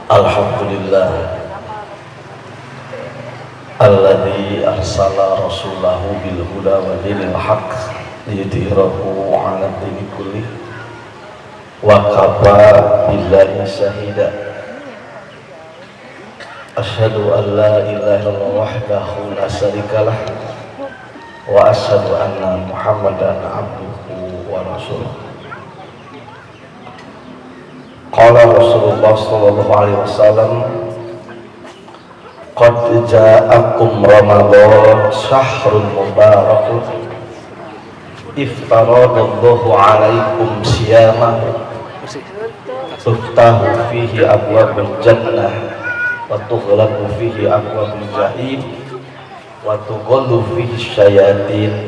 Alhamdulillah alladzi arsala rasulahu bil huda wa dinil haqq liyudhhirahu 'ala dini kullih wa kafa billahi shahida. Asyhadu an la ilaha illallah wahdahu la syarikalah wa asyhadu anna Muhammadan abduhu wa rasuluh. Qala Rasulullah sallallahu alaihi wasallam, qad ja'akum Ramadan syahrun mubarakun iftaradallahu alaikum siyamahu tuftahu fihi abwabul jannah wa tughlaqu fihi abwabul jahim wa tughallu fihi syayatin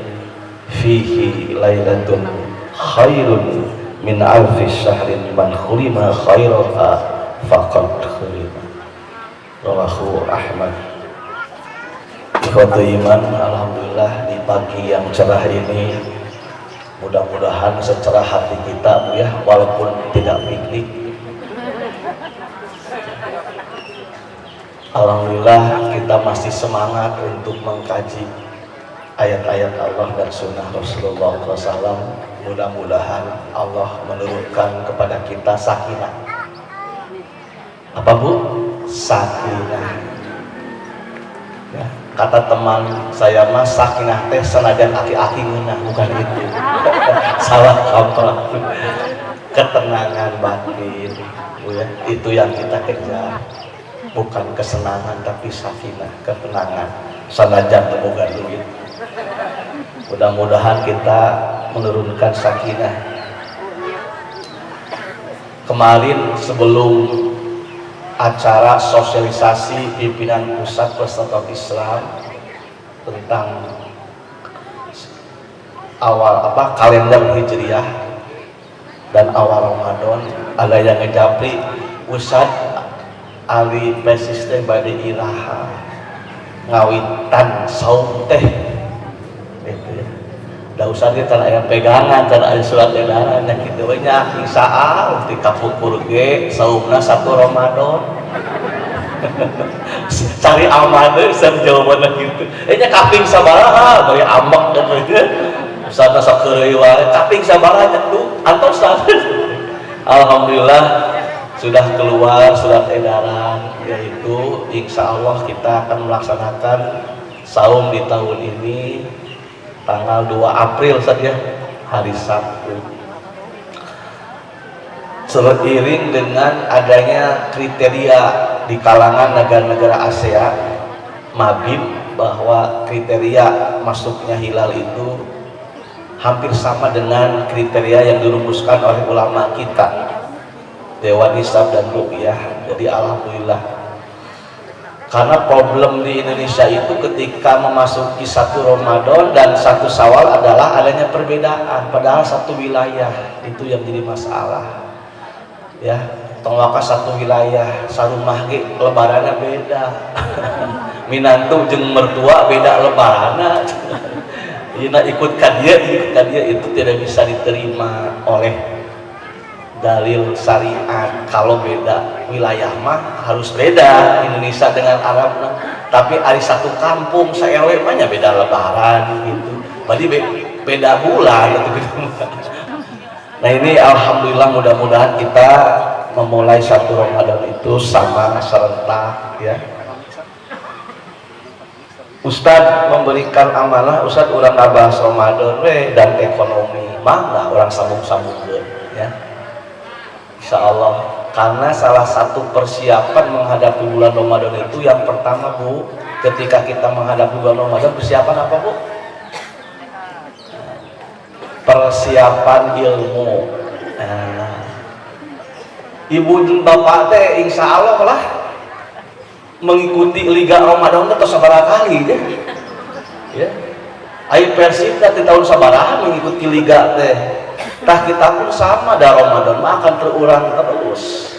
fihi lailatun khairun min alfi syahrin man khulima khairaha faqad khulima. Rawahu Ahmad. Ikhwatu iman, alhamdulillah di pagi yang cerah ini mudah-mudahan secerah hati kita Bu ya, walaupun tidak piknik. Alhamdulillah kita masih semangat untuk mengkaji ayat-ayat Allah dan sunnah Rasulullah SAW. Mudah-mudahan Allah menurunkan kepada kita sakinah. Apa Bu? Sakinah. Ya, kata teman saya mah sakinah teh senajan aki-aki ngeunah, bukan itu. Salah kaprah. Ketenangan batin, Bu ya. Itu yang kita kejar. Bukan kesenangan tapi sakinah, ketenangan. Senajan boga duit. Mudah-mudahan kita menurunkan sakinah. Kemarin sebelum acara sosialisasi pimpinan pusat Persatuan Islam tentang awal kalender Hijriah dan awal Ramadan, ada yang ngejapri Ustad Ali persisten bade iraha ngawitan saum teh gitu ya. Da usah kita aya pegangan dan ada surat edaran yang kitu we nya isaal di kapupur ge saumna 1 Ramadan. Cari aman deui san jawabanna kitu. Nya kaping sabaraha bari amek kan we. Usahna sakeureuy wae kaping sabaraha nya tuh antos. Alhamdulillah sudah keluar surat edaran, yaitu insya Allah kita akan melaksanakan saum di tahun ini tanggal 2 April saja, hari Sabtu. Seiring dengan adanya kriteria di kalangan negara-negara ASEAN Mabib bahwa kriteria masuknya hilal itu hampir sama dengan kriteria yang dirumuskan oleh ulama kita, Dewan Hisab dan Ruqyah. Jadi alhamdulillah, karena problem di Indonesia itu ketika memasuki 1 Ramadan dan 1 Syawal adalah adanya perbedaan, padahal satu wilayah. Itu yang jadi masalah ya. Tongwaka satu wilayah, sarumah ge lebarannya beda. Minantu jeung mertua beda lebaranna. Ina ikut kadia itu tidak bisa diterima oleh dalil syariat. Kalau beda wilayah mah harus beda, Indonesia dengan Arab mah. Tapi ari satu kampung saewe mah nya beda lebaran gitu. Berarti beda bulan gitu. Nah ini alhamdulillah, mudah-mudahan kita memulai 1 Ramadan itu sama serentak ya. Ustadz memberikan amanah, Ustadz urang ngabahas Ramadan we dan ekonomi. Mangga orang sambung-sambungkeun ya. Insya Allah, karena salah satu persiapan menghadapi bulan Ramadan itu yang pertama Bu, ketika kita menghadapi bulan Ramadan, persiapan apa Bu? Persiapan ilmu. Ibu dan bapak teh insya Allah lah mengikuti Liga Ramadan atau sabaraha kali deh ya. Ai Persib di tahun sabaraha mengikuti liga teh. Tah kita pun sama, dah Ramadan mah akan terulang terus.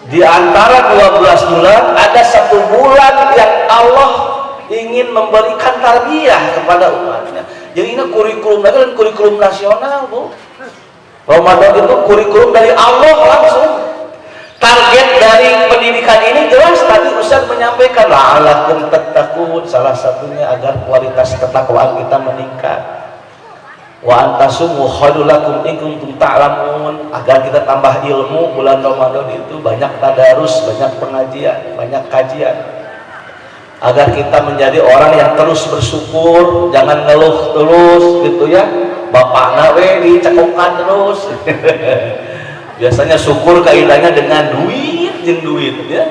Di antara 12 bulan ada 1 bulan yang Allah ingin memberikan tarbiyah kepada umatnya. Jadi ini kurikulum lagi dan kurikulum nasional Bu. Ramadan itu kurikulum dari Allah langsung. Target dari pendidikan ini jelas, tadi Ustaz menyampaikan la'allakum tattaqun, salah satunya agar kualitas ketakwaan kita meningkat. Wa antasumu khairul lakum in kuntum ta'lamun, agar kita tambah ilmu. Bulan Ramadan itu banyak tadarus, banyak pengajian, banyak kajian, agar kita menjadi orang yang terus bersyukur, jangan ngeluh terus gitu ya. Bapak nawe dicekokan terus. Biasanya syukur kaidahnya dengan duit ya.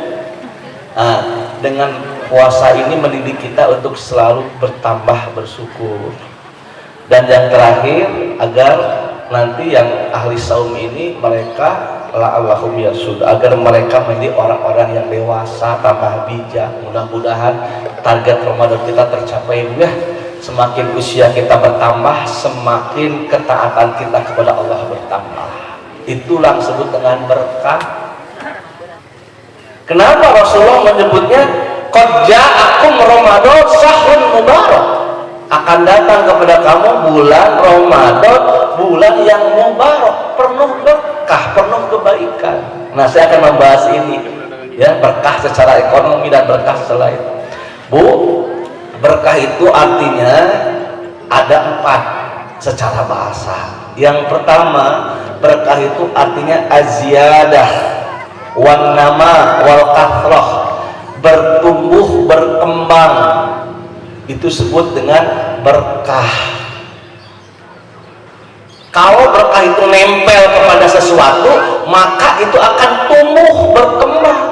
Nah, dengan puasa ini mendidik kita untuk selalu bertambah bersyukur. Dan yang terakhir, agar nanti yang ahli saum ini mereka la'allahum yasud, agar mereka menjadi orang-orang yang dewasa, tambah bijak. Mudah-mudahan target Ramadan kita tercapai ya. Semakin usia kita bertambah, semakin ketaatan kita kepada Allah bertambah. Itulah disebut dengan berkah. Kenapa Rasulullah menyebutnya qad ja'akum Ramadan sahrun mubarak? Akan datang kepada kamu bulan Ramadan, bulan yang mubarak, penuh berkah, penuh kebaikan. Nah, saya akan membahas ini ya, berkah secara ekonomi dan berkah secara itu. Bu, berkah itu artinya ada 4 secara bahasa. Yang pertama, berkah itu artinya aziyadah wan nama wal kathrah, bertumbuh, berkembang. Itu sebut dengan berkah. Kalau berkah itu nempel kepada sesuatu, maka itu akan tumbuh, berkembang.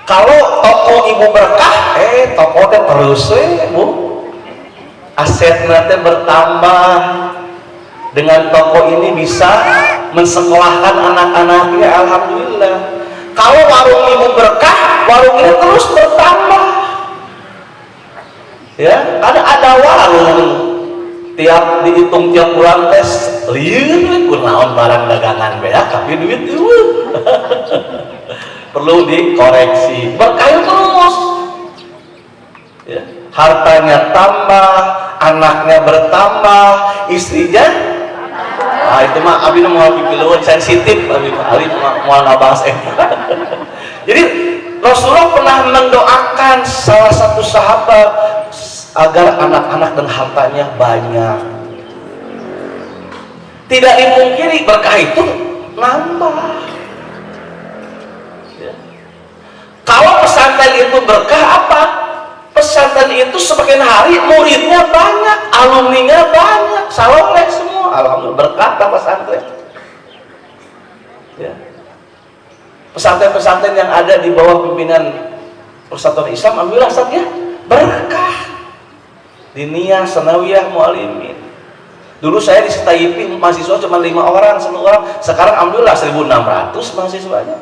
Kalau toko ibu berkah, toko teh terus Bu. Asetnya teh bertambah. Dengan toko ini bisa mensekolahkan anak-anaknya, alhamdulillah. Kalau warung ibu berkah, warungnya terus bertambah. Ya, ada warung tiap dihitung tiap bulan tes lieur kunaon barang dagangan bea tapi duit eueuh. Perlu dikoreksi. Berkah terus. Ya, hartanya tambah, anaknya bertambah, istrinya itu mah abi nu moal pipilueun sensitif, abi moal ngabahas Jadi Rasulullah pernah mendoakan salah satu sahabat agar anak-anak dan hartanya banyak. Tidak dimungkiri berkah itu nambah. Ya. Kalau pesantren itu berkah apa? Pesantren itu semakin hari muridnya banyak, alumninya banyak, saloleh semua. Alhamdulillah berkah pesantren. Ya. Pesantren-pesantren yang ada di bawah pimpinan Persatuan Islam, alhamdulillah saja berkah. Diniyah, Sanawiyah, Mu'alimin. Dulu saya di Setaipi mahasiswa cuma 5 orang, 10 orang. Sekarang alhamdulillah 1.600 mahasiswanya.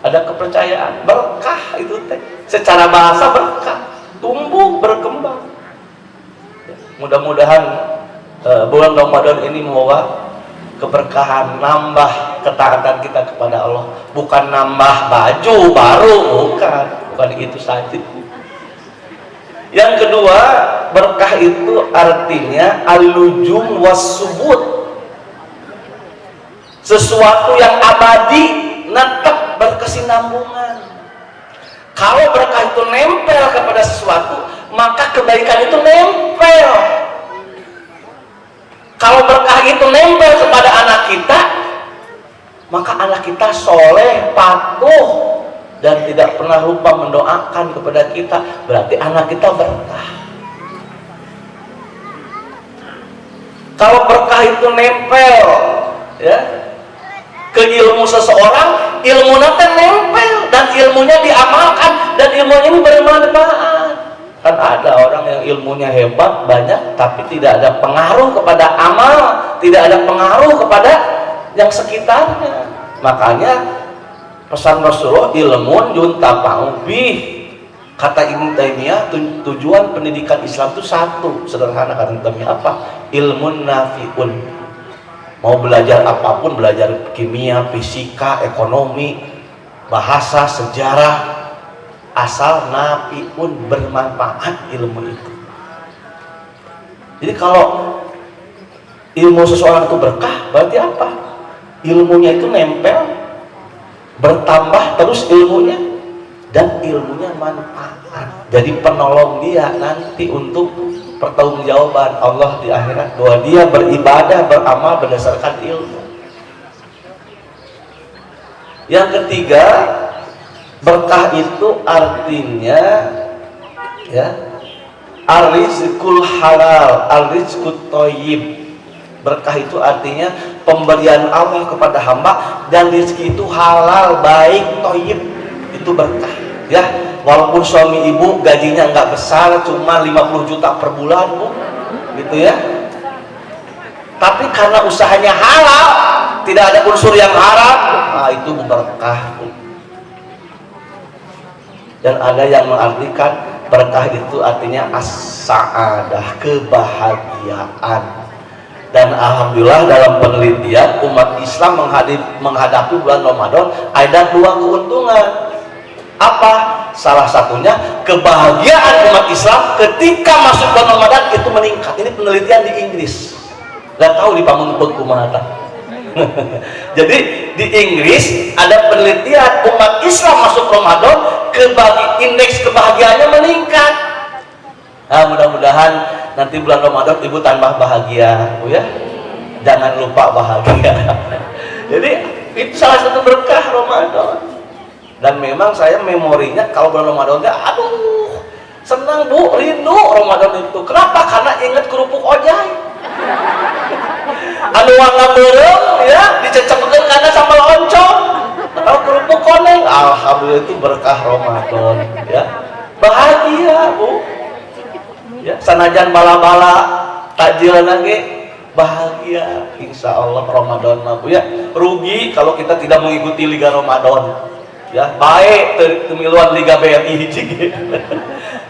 Ada kepercayaan, berkah itu teh. Secara bahasa berkah, tumbuh, berkembang. Mudah-mudahan bulan Ramadan ini membawa keberkahan, nambah ketaatan kita kepada Allah. Bukan nambah baju baru, bukan itu saja. Yang kedua, berkah itu artinya al-lujum was-subut, sesuatu yang abadi, netap, berkesinambungan. Kalau berkah itu nempel kepada sesuatu, maka kebaikan itu nempel. Kalau berkah itu nempel kepada anak kita, maka anak kita soleh, patuh, dan tidak pernah lupa mendoakan kepada kita. Berarti anak kita berkah. Kalau berkah itu nempel ya ke ilmu seseorang, ilmunya nempel dan ilmunya diamalkan dan ilmunya ini bermanfaat. Kan ada orang yang ilmunya hebat banyak tapi tidak ada pengaruh kepada amal, tidak ada pengaruh kepada yang sekitarnya. Makanya pesan Rasulullah, ilmun yuntafa'u bih. Kata Ibnu Taimiyah, tujuan pendidikan Islam itu satu, sederhana. Kata Ibnu Taimiyah apa? Ilmun nafi'un. Mau belajar apapun, belajar kimia, fisika, ekonomi, bahasa, sejarah, asal nafi'un, bermanfaat ilmu itu. Jadi kalau ilmu seseorang itu berkah, berarti apa? Ilmunya itu nempel bertambah terus ilmunya, dan ilmunya manfaat, jadi penolong dia nanti untuk pertanggungjawaban Allah di akhirat bahwa dia beribadah, beramal berdasarkan ilmu. Yang ketiga, berkah itu artinya ya ar-rizqul halal, ar-rizqut thayyib. Berkah itu artinya pemberian Allah kepada hamba dan rezeki itu halal, baik, thayyib, itu berkah ya. Walaupun suami ibu gajinya nggak besar, cuma 50 juta per bulan Bu, gitu ya, tapi karena usahanya halal, tidak ada unsur yang haram, nah itu berkah Bu. Dan ada yang mengartikan berkah itu artinya as-sa'adah, kebahagiaan. Dan alhamdulillah dalam penelitian umat Islam menghadapi bulan Ramadan ada dua keuntungan. Apa? Salah satunya kebahagiaan umat Islam ketika masuk bulan Ramadan itu meningkat. Ini penelitian di Inggris. Gak tahu di Pamengpeuk kumaha. Jadi di Inggris ada penelitian umat Islam masuk Ramadan, indeks kebahagiaannya meningkat. Nah, mudah-mudahan nanti bulan Ramadan ibu tambah bahagia, Bu ya. Jangan lupa bahagia. Jadi itu salah satu berkah Ramadan. Dan memang saya memorinya kalau bulan Ramadan aduh, senang Bu, rindu Ramadan itu. Kenapa? Karena ingat kerupuk ojai. Anu warna berem ya, dicecepkeun karena sambal oncom atau kerupuk koneng. Alhamdulillah itu berkah Ramadan ya. Bahagia Bu. Ya, sanajan bala-bala takjil lagi bahagia, insya Allah Ramadan mah Bu ya. Rugi kalau kita tidak mengikuti Liga Ramadan ya, baik temiluan Liga BRI.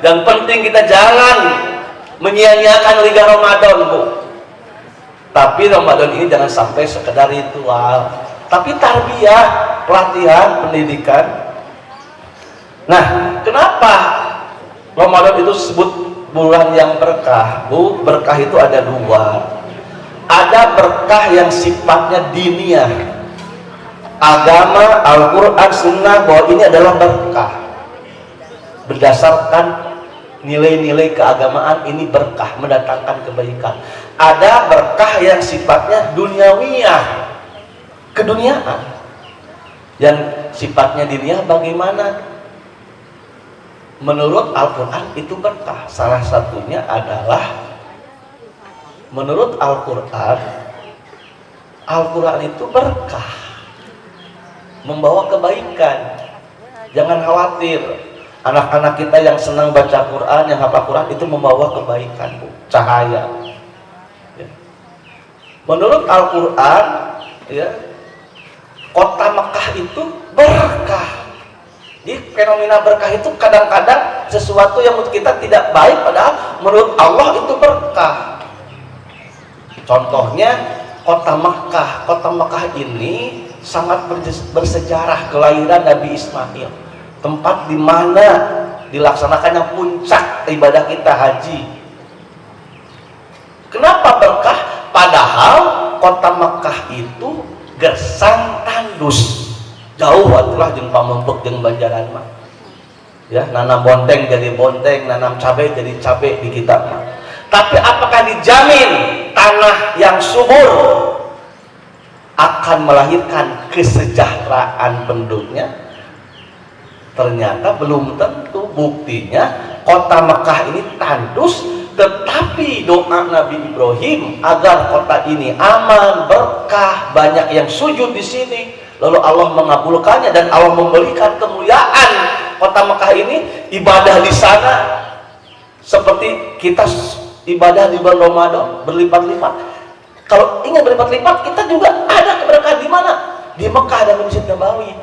Dan penting kita jangan menyia-nyiakan Liga Ramadan Bu. Tapi Ramadan ini jangan sampai sekedar ritual, tapi tarbiyah, pelatihan, pendidikan. Nah, kenapa Ramadan itu disebut bulan yang berkah Bu? Berkah itu ada dua. Ada berkah yang sifatnya diniyah, agama, Al-Quran, Sunnah, bahwa ini adalah berkah berdasarkan nilai-nilai keagamaan, ini berkah mendatangkan kebaikan. Ada berkah yang sifatnya duniawiyah, keduniaan, yang sifatnya diniyah. Bagaimana? Menurut Al-Quran itu berkah. Salah satunya adalah menurut Al-Quran, Al-Quran itu berkah, membawa kebaikan. Jangan khawatir, anak-anak kita yang senang baca Quran, yang hafal Quran itu membawa kebaikan Bu, cahaya ya. Menurut Al-Quran ya, kota Mekah itu berkah. Jadi fenomena berkah itu kadang-kadang sesuatu yang menurut kita tidak baik, padahal menurut Allah itu berkah. Contohnya kota Mekah. Kota Mekah ini sangat bersejarah kelahiran Nabi Ismail, tempat di mana dilaksanakannya puncak ibadah kita, haji. Kenapa berkah? Padahal kota Mekah itu gersang tandus, jauh atulah jeung Pamengpeuk jeung Banjaran mah. Ya, nanam bonteng jadi bonteng, nanam cabai jadi cabai di kita mah. Tapi apakah dijamin tanah yang subur akan melahirkan kesejahteraan penduduknya? Ternyata belum tentu. Buktinya kota Mekah ini tandus, tetapi doa Nabi Ibrahim agar kota ini aman, berkah, banyak yang sujud di sini, lalu Allah mengabulkannya dan Allah memberikan kemuliaan kota Mekah ini. Ibadah di sana seperti kita ibadah di bulan Ramadan berlipat-lipat. Kalau ingin berlipat-lipat, kita juga ada keberkahan di mana? Di Mekah ada Masjid Nabawi,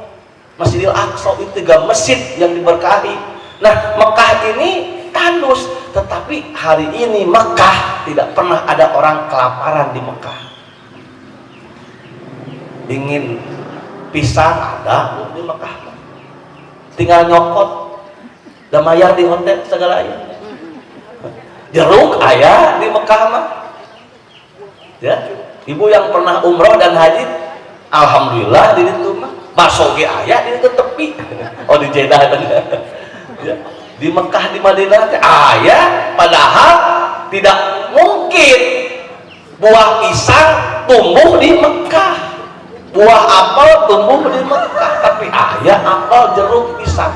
Masjidil Aqsa, itu tiga masjid yang diberkahi. Nah, Mekah ini tandus, tetapi hari ini Mekah tidak pernah ada orang kelaparan di Mekah. Ingin pisang ada di Mekah, tinggal nyokot, dan bayar di hotel segalanya. Jeruk ayah di Mekah mah. Ya, ibu yang pernah umroh dan haji, alhamdulillah di situ mah bakso ge aya di tepi. Oh di Jeddah ya. Di Mekah di Madinah aya, padahal tidak mungkin buah pisang tumbuh di Mekah, buah apel tumbuh di Mekah, tapi aya apel jeruk pisang.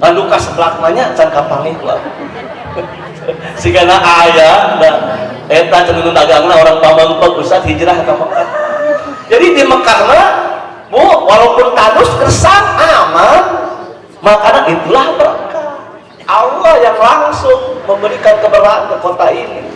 Lalu ka sebelaknya can kapangit lah. Sigana aya da eta cenah dagangna orang pamengpeuk Ustaz hijrah ka Mekah. Jadi di Mekah mah Bu, walaupun tandus gersang aman, makanya itulah berkah. Allah yang langsung memberikan keberkahan ke kota ini.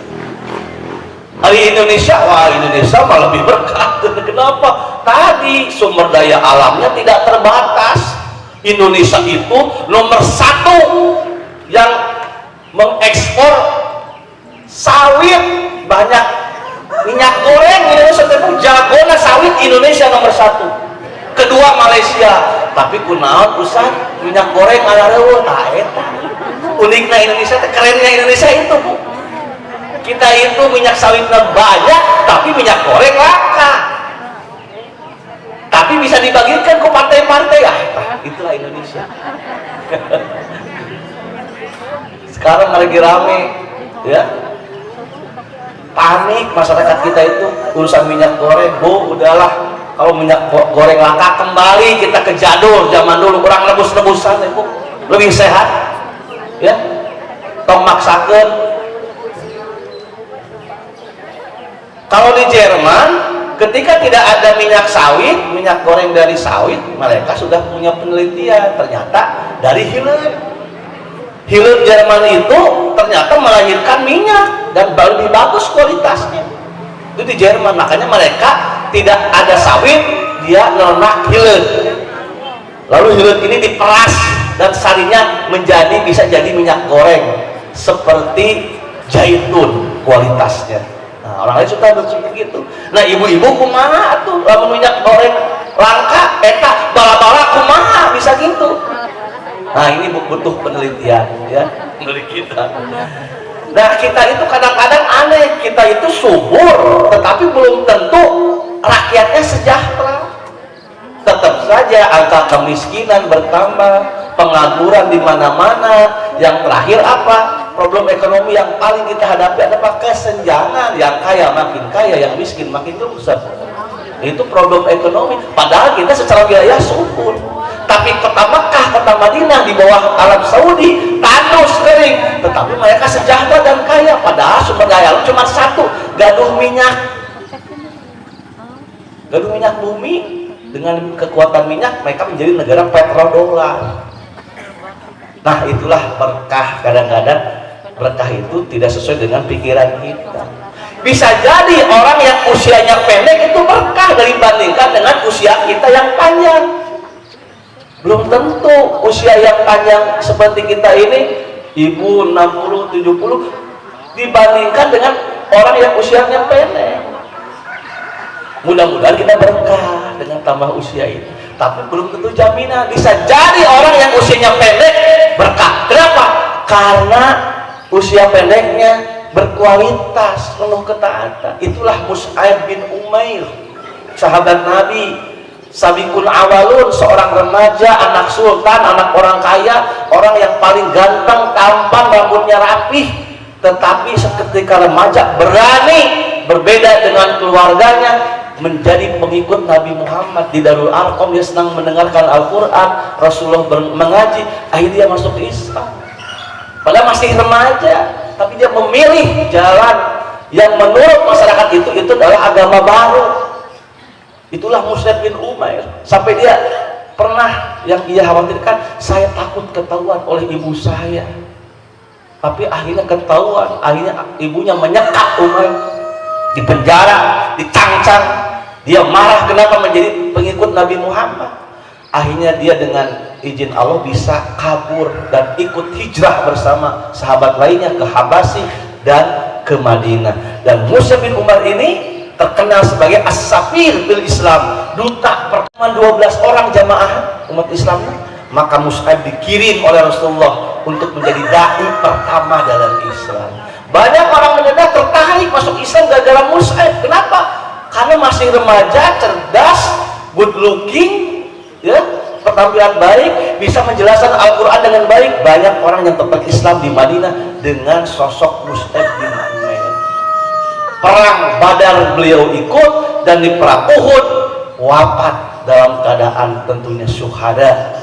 Hari Indonesia, wah Indonesia malah lebih berkah. Kenapa? Tadi sumber daya alamnya tidak terbatas. Indonesia itu nomor 1 yang mengekspor sawit, banyak minyak goreng. Indonesia itu jagona sawit, Indonesia nomor 1. Kedua Malaysia, tapi kunaon Ustaz minyak goreng ngareun eta. Uniknya Indonesia, kerennya Indonesia itu Bu. Kita itu minyak sawitnya banyak, tapi minyak goreng langka. Tapi bisa dibagikan ke partai-partai ya. Itulah Indonesia. Sekarang lagi rame, ya. Panik masyarakat kita itu urusan minyak goreng. Bu, udahlah. Kalau minyak goreng langka kembali kita ke jadul zaman dulu, kurang rebus-rebusan ya Bu. Lebih sehat. Ya. Tong maksakeun. Kalau di Jerman ketika tidak ada minyak sawit, minyak goreng dari sawit, mereka sudah punya penelitian, ternyata dari hilir. Hilir Jerman itu ternyata melahirkan minyak dan lebih bagus kualitasnya. Itu di Jerman, makanya mereka tidak ada sawit, dia ternak hilir. Lalu hilir ini diperas dan sarinya bisa jadi minyak goreng seperti zaitun kualitasnya. Nah, orang lain suka begitu. Nah, ibu-ibu kumaha tuh lamun minyak goreng langka eta bala-bala kumaha bisa gitu. Nah, ini butuh penelitian ya dari kita. Nah, kita itu kadang-kadang aneh, kita itu subur tetapi belum tentu rakyatnya sejahtera. Tetap saja angka kemiskinan bertambah, pengangguran di mana-mana. Yang terakhir apa? Problem ekonomi yang paling kita hadapi adalah kesenjangan. Yang kaya makin kaya, yang miskin makin rusak. Itu problem ekonomi. Padahal kita secara wilayah subur. Tapi kota Mekah, kota Madinah di bawah Arab Saudi tandus kering, tetapi mereka sejahtera dan kaya. Padahal sumber daya alam cuma satu, gaduh minyak bumi. Dengan kekuatan minyak mereka menjadi negara petrodolar. Nah, itulah berkah. Kadang-kadang berkah itu tidak sesuai dengan pikiran kita. Bisa jadi orang yang usianya pendek itu berkah dibandingkan dengan usia kita yang panjang. Belum tentu usia yang panjang seperti kita ini, ibu 60, 70, dibandingkan dengan orang yang usianya pendek. Mudah-mudahan kita berkah dengan tambah usia ini, tapi belum tentu jaminan. Bisa jadi orang yang usianya pendek berkah. Kenapa? Karena usia pendeknya berkualitas, penuh ketaatan. Itulah Mus'ab bin Umair, sahabat Nabi, sabiqul awalun, seorang remaja, anak sultan, anak orang kaya, orang yang paling ganteng, tampan, rambutnya rapih, tetapi seketika remaja berani berbeda dengan keluarganya, menjadi pengikut Nabi Muhammad. Di Darul Arqam dia senang mendengarkan Al-Quran, Rasulullah mengaji, akhirnya dia masuk Islam. Padahal masih remaja, tapi dia memilih jalan yang menurut masyarakat itu adalah agama baru. Itulah Mus'ab bin Umair. Sampai dia pernah yang ia khawatirkan, saya takut ketahuan oleh ibu saya. Tapi akhirnya ketahuan, akhirnya ibunya menyekap Umair, dipenjara, dicangcang. Dia marah kenapa menjadi pengikut Nabi Muhammad. Akhirnya dia dengan izin Allah bisa kabur dan ikut hijrah bersama sahabat lainnya ke Habasyi dan ke Madinah. Dan Mus'ab bin Umar ini terkenal sebagai as-safir bil Islam, duta pertemuan 12 orang jamaah umat Islam. Maka Mus'ab dikirim oleh Rasulullah untuk menjadi dai pertama dalam Islam. Banyak orang Madinah tertarik masuk Islam gara-gara Mus'ab. Kenapa? Karena masih remaja, cerdas, good looking, ya, bertampilan baik, bisa menjelaskan Al-Quran dengan baik. Banyak orang yang tetap Islam di Madinah dengan sosok Mus'ab bin Umair. Perang Badar beliau ikut, dan di perang Uhud wafat dalam keadaan tentunya syuhada.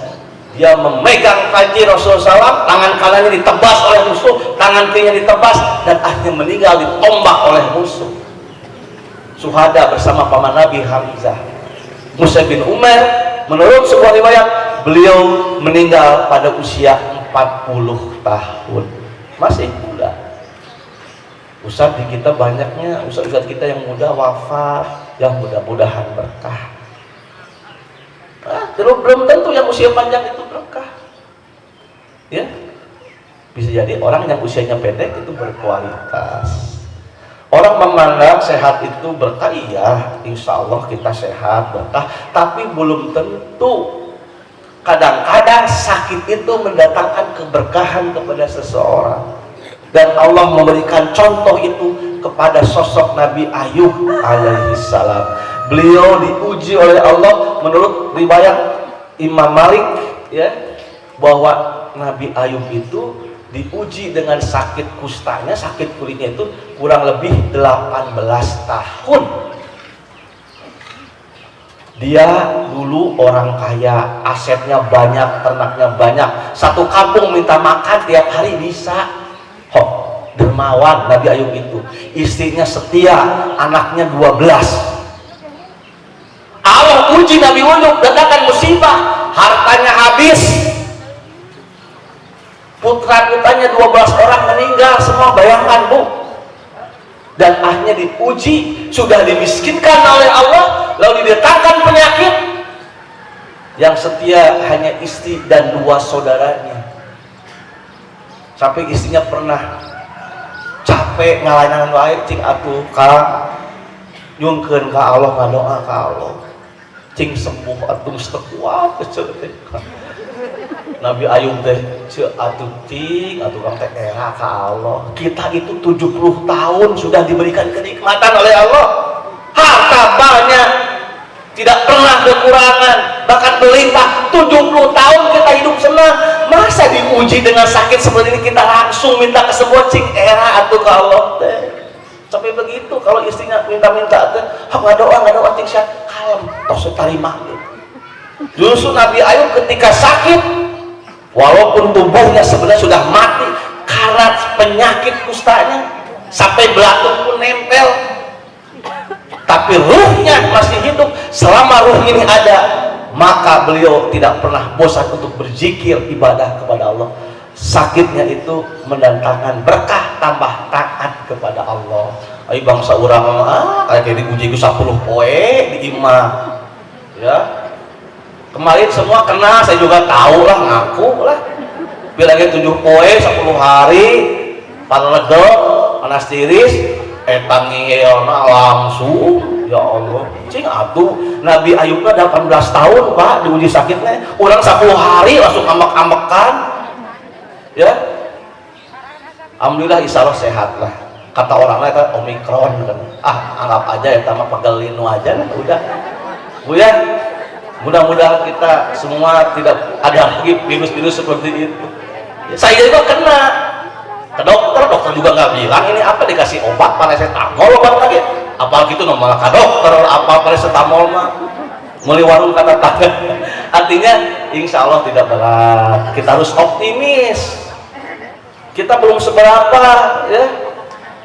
Dia memegang kaki Rasulullah SAW, tangan kanannya ditebas oleh musuh, tangan kirinya ditebas, dan akhirnya meninggal ditombak oleh musuh. Syuhada bersama paman Nabi Hamzah. Mus'ab bin Umair, menurut sebuah riwayat, beliau meninggal pada usia 40 tahun, masih muda. Ustadz di kita banyaknya ustadz kita yang muda wafat, yang mudah-mudahan berkah. Belum tentu yang usia panjang itu berkah, ya. Bisa jadi orang yang usianya pendek itu berkualitas. Orang memandang sehat itu berkah, iya, insya Allah kita sehat berkah, tapi belum tentu. Kadang-kadang sakit itu mendatangkan keberkahan kepada seseorang, dan Allah memberikan contoh itu kepada sosok Nabi Ayub alaihissalam. Beliau diuji oleh Allah menurut riwayat Imam Malik, ya, bahwa Nabi Ayub itu diuji dengan sakit kustanya, sakit kulitnya itu kurang lebih 18 tahun. Dia dulu orang kaya, asetnya banyak, ternaknya banyak, satu kampung minta makan tiap hari bisa. Dermawan Nabi Ayub itu. Istrinya setia, anaknya 12. Allah uji Nabi Ayub, datangkan musibah, hartanya habis, putra-putranya 12 orang meninggal semua, bayangkan Bu. Dan akhirnya diuji, sudah dimiskinkan oleh Allah, lalu didatangkan penyakit. Yang setia hanya istri dan 2 saudaranya. Sampai istrinya pernah capek ngalahinan wae, cing atuh ka nyungkeun ka Allah, ngadoa ka Allah, cing sembuh atuh kuat kecil teh. Nabi Ayub teh ceu atuh cing atuh kang teh era ka Allah. Kita itu 70 tahun sudah diberikan kenikmatan oleh Allah, harta banyak, tidak pernah kekurangan, bahkan berlimpah. 70 tahun kita hidup senang, masa diuji dengan sakit seperti ini kita langsung minta kesembuhan, cing era atuh ka Allah teh. Sampai begitu kalau istrinya minta-minta teh, ngadoa cing sia kalem tos tarima. Justru Nabi Ayub ketika sakit, walaupun tubuhnya sebenarnya sudah mati karena penyakit kustanya, sampai belatung pun nempel, tapi ruhnya masih hidup. Selama ruh ini ada, maka beliau tidak pernah bosan untuk berzikir, ibadah kepada Allah. Sakitnya itu mendatangkan berkah, tambah taat kepada Allah. Ayo bangsa urang kayak diuji ku 10 poe di imah, ya. Kemarin semua kena, saya juga tahu lah, ngaku lah. Bila lagi 7 poe 10 hari, paledog, panas tiris, ngeyeona langsung. Ya Allah, cing atuh Nabi Ayubnya 18 tahun Pak diuji sakitnya, orang 10 hari langsung ambek-ambekan, ya. Alhamdulillah insya Allah sehat lah. Kata orang lain kan Omikron kan, anggap aja ya, tambah pegel linu aja lah, udah. Bu ya, mudah-mudahan kita semua tidak ada lagi virus-virus seperti itu. Saya juga kena ke dokter juga nggak bilang ini apa, dikasih obat paracetamol obat lagi, apalagi itu malah ke dokter apa paracetamol mah mulai warung kata tangan. Artinya insya Allah tidak berat, kita harus optimis, kita belum seberapa, ya.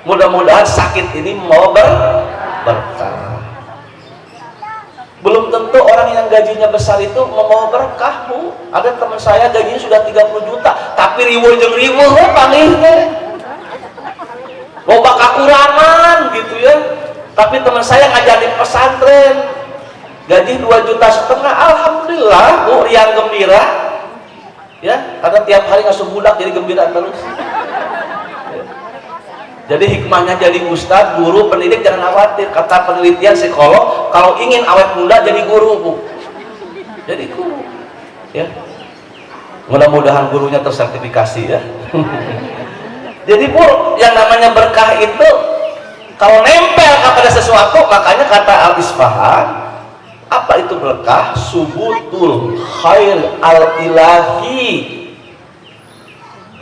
Mudah-mudahan sakit ini mau berkah. Belum tentu orang yang gajinya besar itu membawa berkah Bu. Ada teman saya gajinya sudah 30 juta tapi riweuh jeung riweuh panggilnya, loba kakurangan gitu ya. Tapi teman saya ngajar di pesantren, gaji 2,5 juta, alhamdulillah Bu, riang gembira, ya, karena tiap hari ngasuh budak jadi gembira terus. Jadi hikmahnya jadi ustadz, guru, pendidik jangan khawatir. Kata penelitian psikolog, kalau ingin awet muda jadi guru Bu, jadi guru, ya. Mudah-mudahan gurunya tersertifikasi, ya. Jadi Bu, yang namanya berkah itu kalau nempel kepada sesuatu, makanya kata Al-Isfahan, Apa itu berkah? Subutul khair al-ilahi,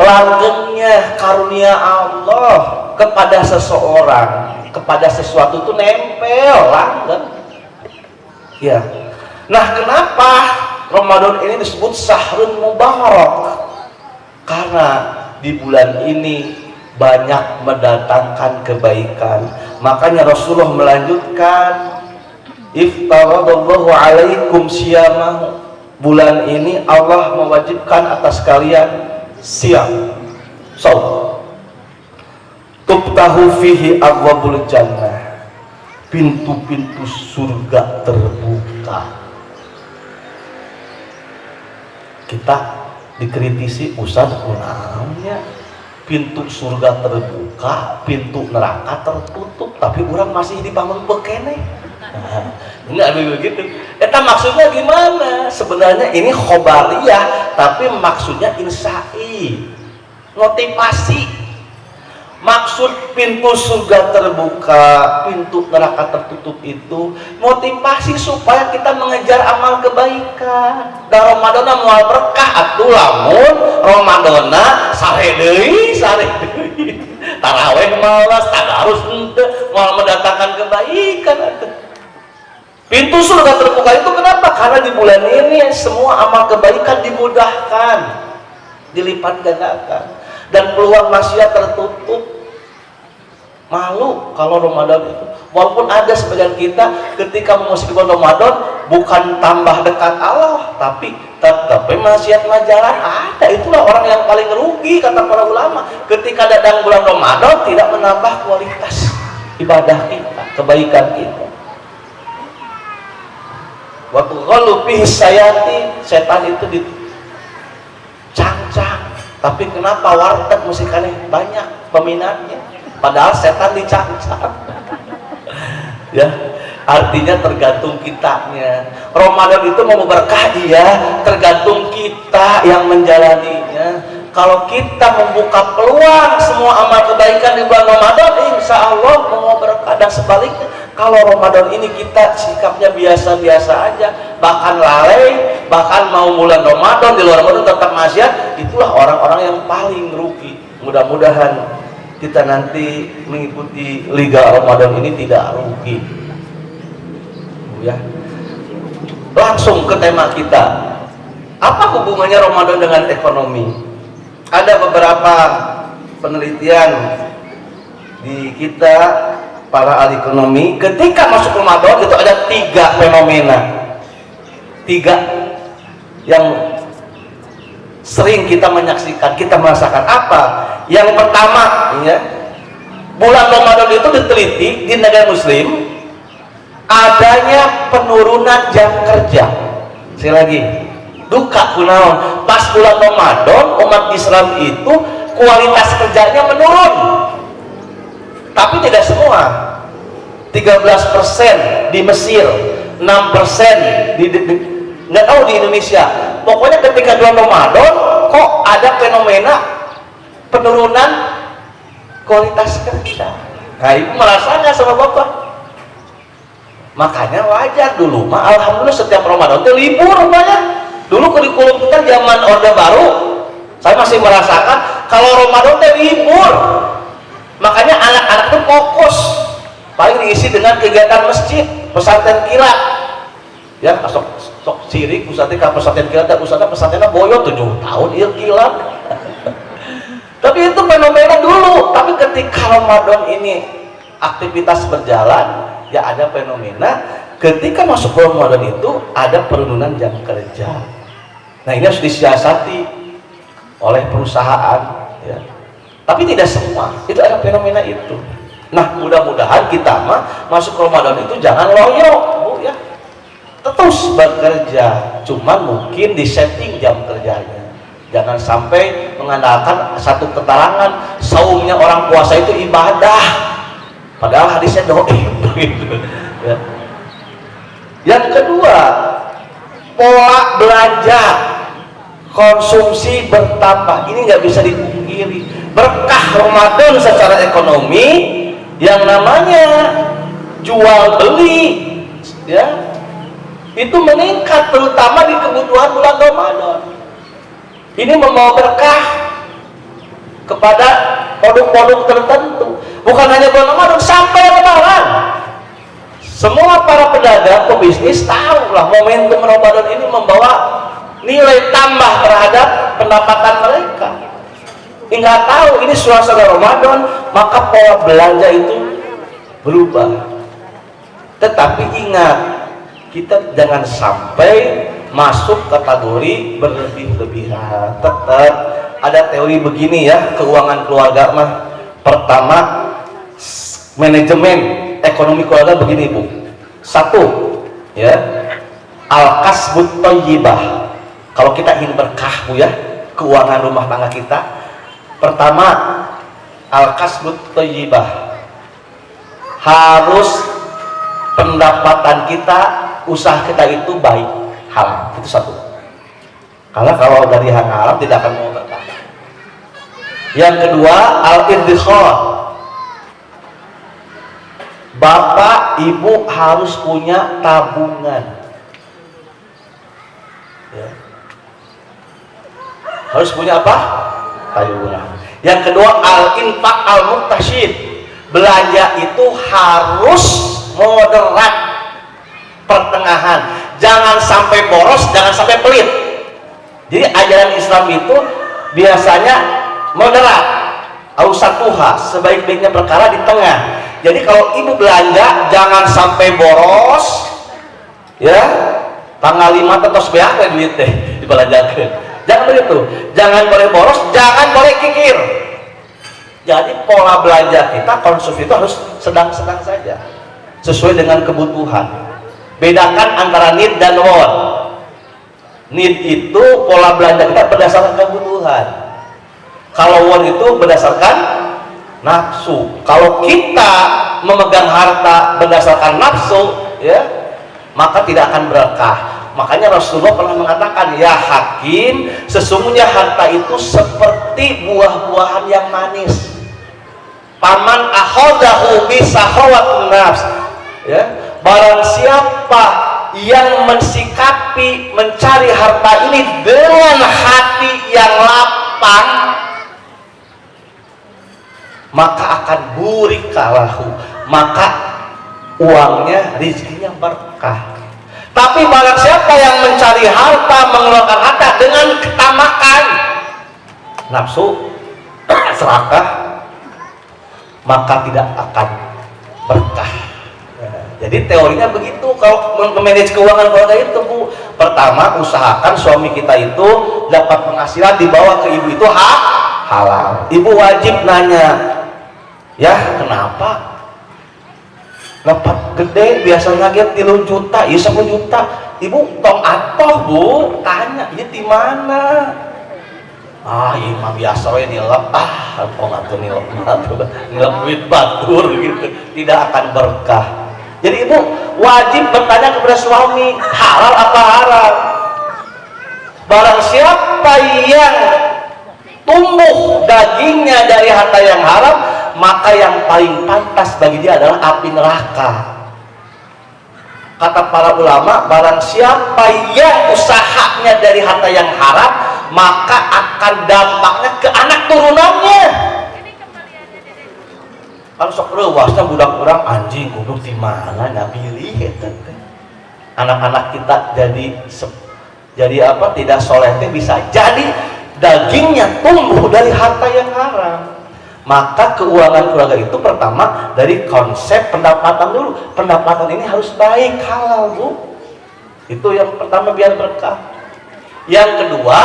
langgengnya karunia Allah kepada seseorang, kepada sesuatu itu nempel, langgeng. Ya. Nah, kenapa Ramadan ini disebut Syahrul Mubarak? Karena di bulan ini banyak mendatangkan kebaikan. Makanya Rasulullah melanjutkan, iftaradallahu alaikum siyamahu. Bulan ini Allah mewajibkan atas kalian siam, saum. Tuftahu fihi abwabul jannah, pintu-pintu surga terbuka. Kita dikritisi, Ustaz, kunamnya pintu surga terbuka, pintu neraka tertutup, tapi orang masih dibangun bekene. Enggak begitu. Eta maksudnya gimana? Sebenarnya ini khobariyah, tapi maksudnya insai, motivasi. Maksud pintu surga terbuka, pintu neraka tertutup itu motivasi supaya kita mengejar amal kebaikan. Dan Ramadan moal berkah atuh lamun Ramadan sare deui, tarawih malas, tadarus henteu, moal mendatangkan kebaikan atuh. Pintu surga terbuka itu kenapa? Karena di bulan ini semua amal kebaikan dimudahkan, dilipat gandakan, dan peluang maksiat tertutup. Malu kalau Ramadan itu, walaupun ada sebagian kita ketika memasuki bulan Ramadan bukan tambah dekat Allah, tapi tetap maksiat majalan ada. Itulah orang yang paling rugi kata para ulama. Ketika datang bulan Ramadan tidak menambah kualitas ibadah kita, kebaikan kita. Waktu kalau sayati, setan itu dicangcang. Tapi kenapa warteg musikannya banyak peminatnya? Padahal setan dicangcang. Ya, artinya tergantung kitanya. Ramadan itu mau berkah, iya, tergantung kita yang menjalaninya. Kalau kita membuka peluang semua amal kebaikan di bulan Ramadan, insya Allah mau berkah. Dan sebaliknya, kalau Ramadan ini kita sikapnya biasa-biasa aja, bahkan lalai, bahkan mau bulan Ramadan, di luar Ramadan tetap maksiat, itulah orang-orang yang paling rugi. Mudah-mudahan kita nanti mengikuti Liga Ramadan ini tidak rugi. Ya. Langsung ke tema kita. Apa hubungannya Ramadan dengan ekonomi? Ada beberapa penelitian di kita para ahli ekonomi, ketika masuk Ramadan itu ada 3 fenomena. 3 yang sering kita menyaksikan, kita merasakan. Apa? Yang pertama, ya, bulan Ramadan itu diteliti di negara Muslim adanya penurunan jam kerja. Sekali lagi, duka kunaon, pas bulan Ramadan umat Islam itu kualitas kerjanya menurun. Tapi tidak semua. 13% di Mesir, 6% nggak tahu di Indonesia. Pokoknya ketika bulan Ramadan kok ada fenomena penurunan kualitas kerja. Nah, ibu merasa nggak sama bapak? Makanya wajar dulu mah, alhamdulillah setiap Ramadan itu libur banyak. Dulu kurikulum kita zaman Orde Baru, saya masih merasakan kalau Ramadan itu libur. Makanya anak-anak itu fokus, paling diisi dengan kegiatan masjid, pesantren kilat. Ya, sok sirik pusatnya ke pesantren kilat, dan pusatnya pesantrennya boyo 7 tahun iya kilat. Tapi itu fenomena dulu. Tapi ketika Ramadan ini aktivitas berjalan, ya ada fenomena ketika masuk Ramadan itu ada penurunan jam kerja. Nah, ini harus disiasati oleh perusahaan, ya. Tapi tidak semua, itu ada fenomena itu. Nah, mudah-mudahan kita mah masuk Ramadan itu jangan loyo, Bu, ya. Terus bekerja, cuman mungkin disetting jam kerjanya. Jangan sampai mengandalkan satu keterangan saumnya orang puasa itu ibadah, padahal hadisnya doa. Ya. Yang kedua, pola belanja, konsumsi bertambah. Ini nggak bisa dipungkiri. Berkah Ramadan secara ekonomi, yang namanya jual beli, ya, itu meningkat, terutama di kebutuhan bulan Ramadan. Ini membawa berkah kepada produk-produk tertentu, bukan hanya bulan Ramadan, sampai Lebaran. Semua para pedagang, pebisnis tahu lah momentum Ramadan ini membawa nilai tambah terhadap pendapatan mereka. Nggak tahu ini suasana Ramadan, maka pola belanja itu berubah. Tetapi ingat, kita jangan sampai masuk kategori berlebih-lebihan. Tetap ada teori begini ya, keuangan keluarga mah. Pertama, manajemen ekonomi keluarga begini Bu. Satu, ya, al-kasbut thayyibah. Kalau kita ingin berkah Bu ya, keuangan rumah tangga kita, pertama al-kasbut thayyibah. Harus pendapatan kita, usaha kita itu baik, halal. Itu satu. Karena kalau dari hal haram tidak akan mau berkah. Yang kedua, al-iddikhar. Bapak, ibu harus punya tabungan. Ya. Harus punya apa? Tabungan. Yang kedua, al-infaq al-muqtasyid. Belanja itu harus moderat, pertengahan. Jangan sampai boros, jangan sampai pelit. Jadi ajaran Islam itu biasanya moderat, ausatuha, sebaik-baiknya perkara di tengah. Jadi kalau ibu belanja jangan sampai boros, ya. Tanggal 5 tetos beak duit teh dibelanjakeun. Jangan begitu. Jangan boleh boros, jangan boleh kikir. Jadi pola belanja kita, konsumsi itu harus sedang-sedang saja, sesuai dengan kebutuhan. Bedakan antara need dan want. Need itu pola belanja kita berdasarkan kebutuhan. Kalau want itu berdasarkan nafsu. Kalau kita memegang harta berdasarkan nafsu, ya, maka tidak akan berkah. Makanya Rasulullah pernah mengatakan, ya hakim, sesungguhnya harta itu seperti buah-buahan yang manis. Paman akhodahu bisahawatun nafs, ya, barang siapa yang mensikapi mencari harta ini dengan hati yang lapang, maka akan burikalahu, maka uangnya, rezekinya berkah. Tapi barang siapa yang mencari harta, mengeluarkan harta dengan ketamakan, nafsu, serakah, maka tidak akan berkah. Jadi teorinya begitu. Kalau memanage keuangan keluarga itu Bu, pertama usahakan suami kita itu dapat penghasilan dibawa ke ibu itu halal. Ibu wajib nanya, ya kenapa dapat gede biasanya gitu 3 juta, ya 10 juta, ibu tong atoh Bu, tanya ini di mana? Iya mah biasa we nilep, tong atuh nilep duit batur gitu, tidak akan berkah. Jadi ibu wajib bertanya kepada suami, halal apa haram. Barang siapa yang tumbuh dagingnya dari harta yang haram, maka yang paling pantas bagi dia adalah api neraka. Kata para ulama, barang siapa yang usahanya dari harta yang haram, maka akan dampaknya ke anak turunannya. Kalau sok leuwasna budak urang anjing kudu di mana ngabilih eta teh. Anak-anak kita jadi apa? Tidak soleh teh bisa jadi dagingnya tumbuh dari harta yang haram. Maka keuangan keluarga itu pertama dari konsep pendapatan dulu. Pendapatan ini harus baik, halal Bu. Itu yang pertama biar berkah. Yang kedua,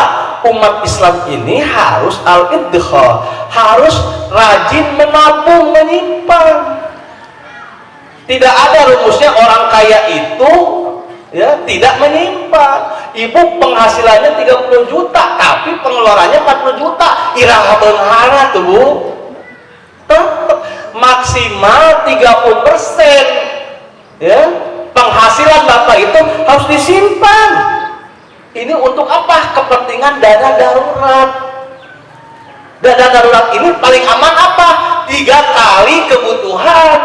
umat Islam ini harus al-iddikhar, harus rajin menabung, menyimpan. Tidak ada rumusnya orang kaya itu ya tidak menyimpan. Ibu penghasilannya 30 juta tapi pengeluarannya 40 juta. Irahateun hara tuh Bu. Tetap maksimal 30% ya penghasilan Bapak itu harus disimpan. Ini untuk apa? Kepentingan dana darurat. Dana darurat ini paling aman apa? 3 kali kebutuhan.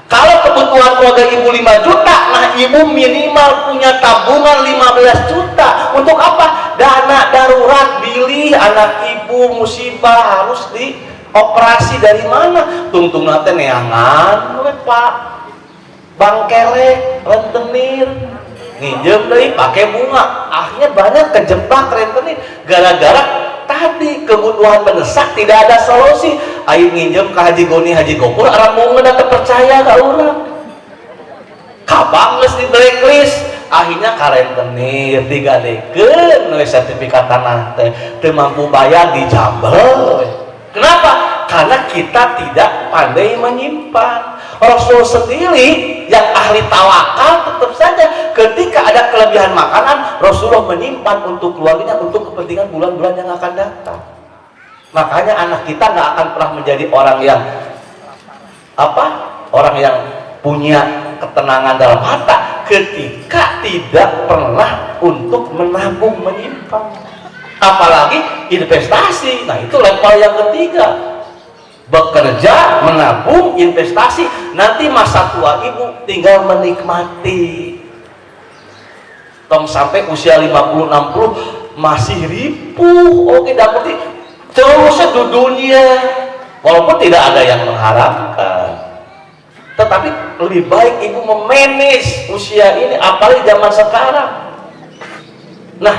Kalau kebutuhan keluarga ibu 5 juta, nah ibu minimal punya tabungan 15 juta. Untuk apa? Dana darurat, bilih anak ibu musibah harus dioperasi dari mana? Tungtung nanti neangan, Pak. Bangkelek, rentenir, nginjem deh pakai bunga. Akhirnya banyak kejebak rentenir gara-gara tadi kebutuhan mendesak tidak ada solusi. Ayo nginjem ke Haji Goni Haji Gopur, orang mau nggak percaya ke orang. Kabang di blacklist, akhirnya ka rentenir digadekeun we sertifikat tanah teh teu mampu bayar dijambel. Kenapa? Karena kita tidak pandai menyimpan. Rasul sendiri yang ahli tawakal tetap saja ketika ada kelebihan makanan Rasulullah menyimpan untuk keluarganya untuk kepentingan bulan-bulan yang akan datang. Makanya anak kita nggak akan pernah menjadi orang yang orang yang punya ketenangan dalam harta ketika tidak pernah untuk menabung menyimpan, apalagi investasi. Nah itu level yang ketiga, bekerja, menabung, investasi. Nanti masa tua ibu tinggal menikmati. Tong sampai usia 50-60 masih ripuh, oke dapat terusnya di dunia, walaupun tidak ada yang mengharapkan. Tetapi lebih baik ibu memanage usia ini, apalagi zaman sekarang. Nah,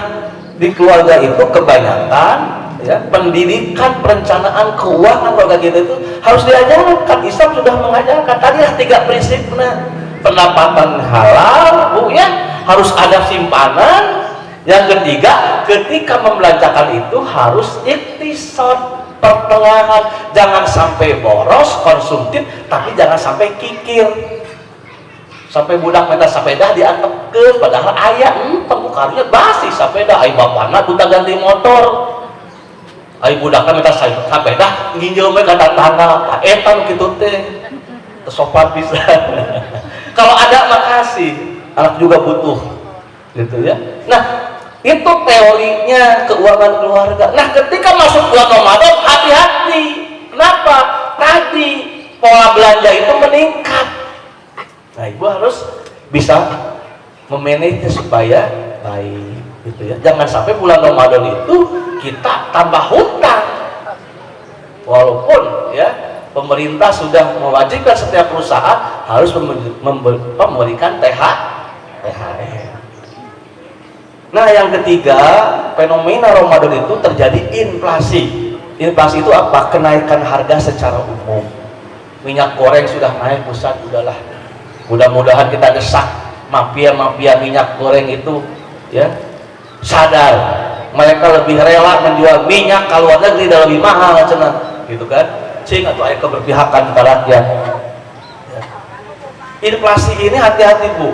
di keluarga itu kebanyakan ya, pendidikan, perencanaan keuangan keluarga kita itu harus diajarkan. Islam sudah mengajarkan. Tadilah 3 prinsipnya. Pendapatan halal, Bu ya, harus ada simpanan. Yang ketiga, ketika membelanjakan itu harus iktisad, pertengahan, jangan sampai boros, konsumtif, tapi jangan sampai kikir. Sampai budak minta sepeda diantepkeun padahal aya pembukaannya basi sepeda, ai bapana kudu ganti motor. Ai budakna minta sepeda nginjil we ka tetangga, eta nu kitu teh. Teu sopan pisan. Kalau ada makasih, anak juga butuh. Gitu ya. Nah, itu teorinya keuangan keluarga. Nah, ketika masuk bulan Ramadan hati-hati. Kenapa? Tadi pola belanja itu meningkat. Nah, ibu harus bisa memanage supaya baik, gitu ya. Jangan sampai bulan Ramadan itu kita tambah hutang. Walaupun ya pemerintah sudah mewajibkan setiap perusahaan harus memberikan THR. Nah, yang ketiga, fenomena Ramadan itu terjadi inflasi. Inflasi itu apa? Kenaikan harga secara umum. Minyak goreng sudah naik, pusat udahlah. Mudah-mudahan kita desak mafia-mafia minyak goreng itu ya sadar. Mereka lebih rela menjual minyak ke luar negeri dan lebih mahal cenah, gitu kan? Sehingga tuh ada keberpihakan kepada rakyat. Ya. Inflasi ini hati-hati, Bu.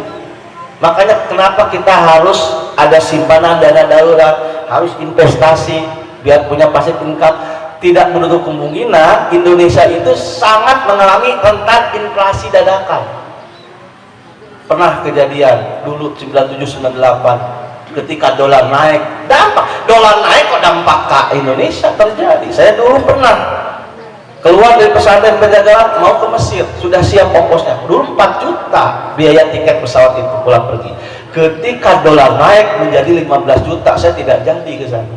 Makanya kenapa kita harus ada simpanan dana darurat, harus investasi biar punya passive income. Tidak menutup kemungkinan Indonesia itu sangat mengalami rentan inflasi dadakan. Pernah kejadian dulu 9798 ketika dolar naik, dolar naik kok dampak ke Indonesia terjadi. Saya dulu pernah keluar dari pesantren Penjagalan mau ke Mesir, sudah siap ongkosnya dulu 4 juta biaya tiket pesawat itu pulang pergi. Ketika dolar naik menjadi 15 juta saya tidak jadi ke sana.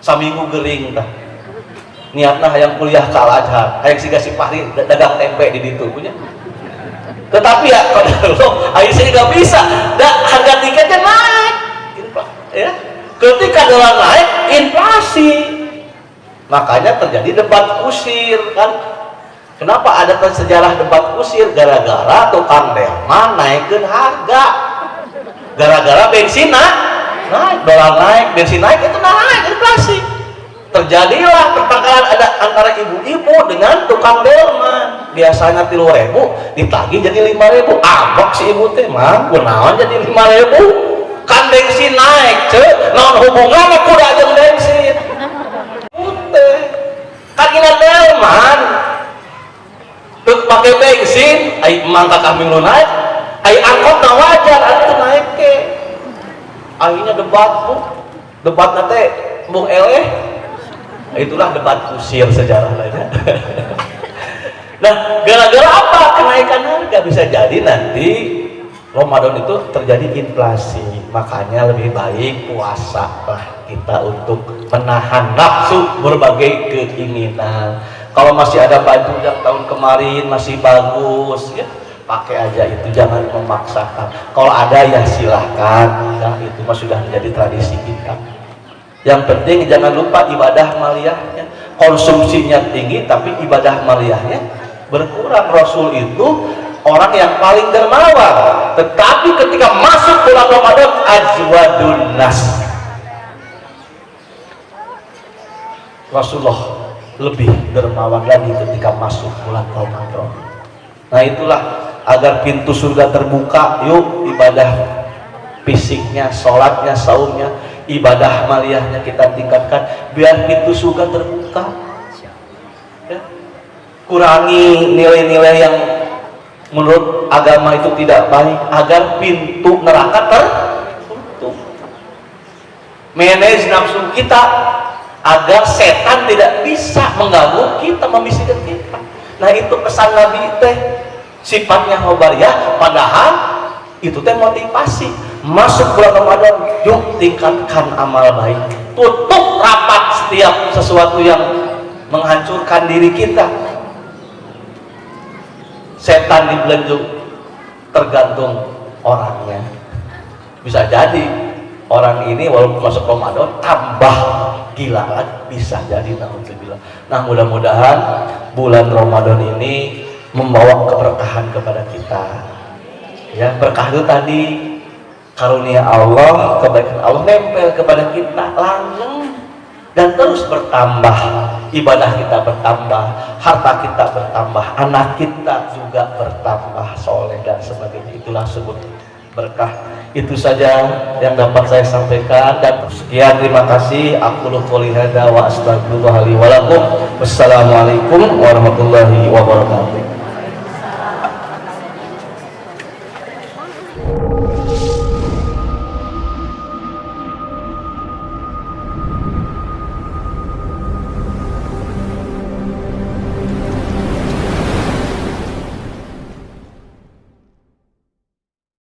Saminggu gering dah. Niatnya yang kuliah ke Al-Azhar, kayak si Fahri dagang tempe di situ punya. Tetapi ya kalau ayo saya nggak bisa, harga tiketnya naik, ya. Ketika dolar naik, inflasi. Makanya terjadi debat kusir kan. Kenapa ada sejarah debat kusir? Gara-gara tukang delman naikin harga. Gara-gara bensin naik, dolar naik, bensin naik, itu naik inflasi. Terjadilah pertengkaran ada antara ibu-ibu dengan tukang delman. Biasanya 3.000 ditagih jadi 5.000. Abok si ibu teh mah kunaon jadi 5.000. Kan bensin naik, naon hubunganna kuda jeung bensin? Kan ina delman teu pake bensin, ai mangka kami nu naik, ai angkot na wajar atuh naik ke. Akhirnya debat teh bung eleh. Itulah debat kusir sejarah lainnya. Nah, gara-gara apa kenaikan bisa jadi nanti Ramadan itu terjadi inflasi, makanya lebih baik puasa lah kita untuk menahan nafsu berbagai keinginan. Kalau masih ada baju yang tahun kemarin masih bagus ya, pakai aja itu, jangan memaksakan. Kalau ada ya silahkan, ya itu mah sudah menjadi tradisi kita. Yang penting jangan lupa ibadah maliyahnya. Konsumsinya tinggi tapi ibadah maliyahnya berkurang. Rasul itu orang yang paling dermawan, tetapi ketika masuk bulan Ramadan ajwadun nas, Rasulullah lebih dermawan lagi ketika masuk bulan Ramadan. Nah itulah agar pintu surga terbuka, yuk ibadah fisiknya, sholatnya, saumnya, ibadah maliyahnya kita tingkatkan biar pintu surga terbuka ya. Kurangi nilai-nilai yang menurut agama itu tidak baik agar pintu neraka tertutup. Manage nafsu kita agar setan tidak bisa mengganggu kita, membisikkan kita. Nah itu pesan Nabi teh, sifatnya khobariyah, padahal itu teh motivasi. Masuk bulan Ramadan, yuk tingkatkan amal baik, tutup rapat setiap sesuatu yang menghancurkan diri kita. Setan dibelenggu tergantung orangnya. Bisa jadi orang ini walaupun masuk Ramadan tambah gila lagi, bisa jadi. Nah mudah-mudahan bulan Ramadan ini membawa keberkahan kepada kita ya. Berkah itu tadi karunia Allah, kebaikan Allah nempel kepada kita langgeng dan terus bertambah. Ibadah kita bertambah, harta kita bertambah, anak kita juga bertambah soleh dan sebagainya. Itulah sebut berkah. Itu saja yang dapat saya sampaikan, dan sekian, terima kasih. Aku qouli hadza wa astaghfirullah li wa lakum. Wassalamualaikum warahmatullahi wabarakatuh.